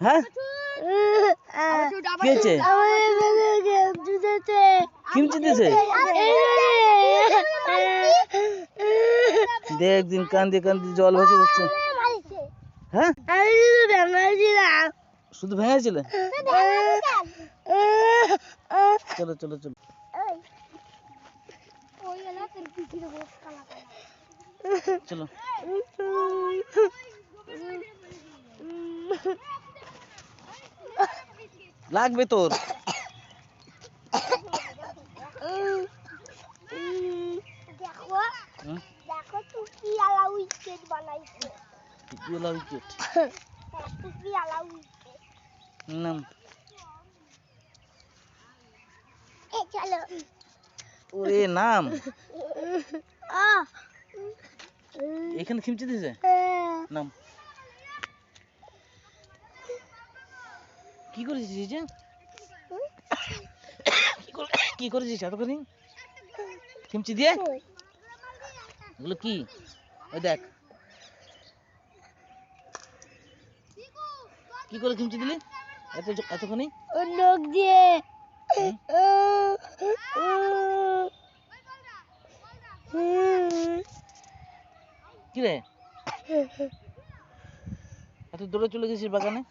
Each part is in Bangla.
হ্যাঁ কি হয়েছে? খিমচি দিয়েছে? দেখ দিন কান্দি কান্দি জল ভেসে যাচ্ছে। হ্যাঁ শুধু ভেঙেছিলে? চলো চলো চলো চলো লাগবে তোর। দেখো দেখো টুকি আলা উইকেট বানাইছে। টুকি আলা উইকেট? টুকি আলা উইকেট নাম এ চলো ওরে নাম আ এখানে খিমচি দিয়েছে? নাম কি করেছিস এই যে? কি করেছিস এতক্ষণ খিমচি দিয়ে? এগুলো কি? ওই দেখ কি করে খিমচি দিলি এতক্ষণই? নখ দিয়ে কি রে এত দৌড়ে চলে গেছিস বাগানে?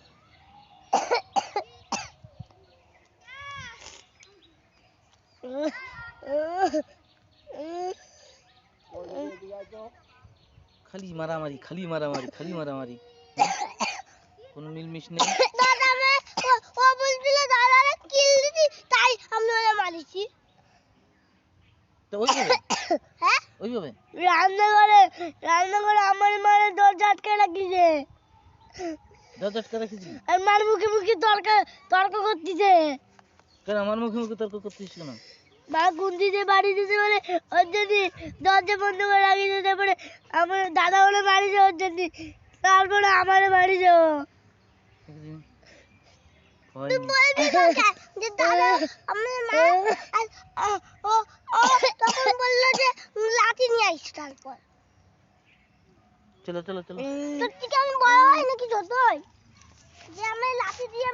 খালি মারামারি খালি মারামারি খালি মারামারি, কোনো মিলমিশ নেই। দাদা ও বলছিল দাদারে কিল দিছি তাই আমি ওরে মারিছি। তো ওইভাবে? হ্যাঁ ওইভাবে রান্নাঘরে আমার মারে দরজা আটকে রাখিছে। দরজা আটকে রেখেছিস? আর মার মুখে মুখে তর্ক করতেছে। কেন আমার মুখে মুখে তর্ক করছিস কেন? মা গুন্দি দিয়ে বাড়ি দিতে বলে ওর জন্য দরজা বন্ধ করে রাখিছে। তারপরে আমার দাদা বলে বাড়িছে ওর জন্য, তারপরে আমারে বাড়িছে ও। তুই বলবি যে দাদা আমার মা ও তখন বললো যে লাঠি নিয়ে আইস। তারপর চলো চলো চলো তোর থেকে আমি বড় হয় নাকি ছোট হয় যে আমি লাঠি দিয়ে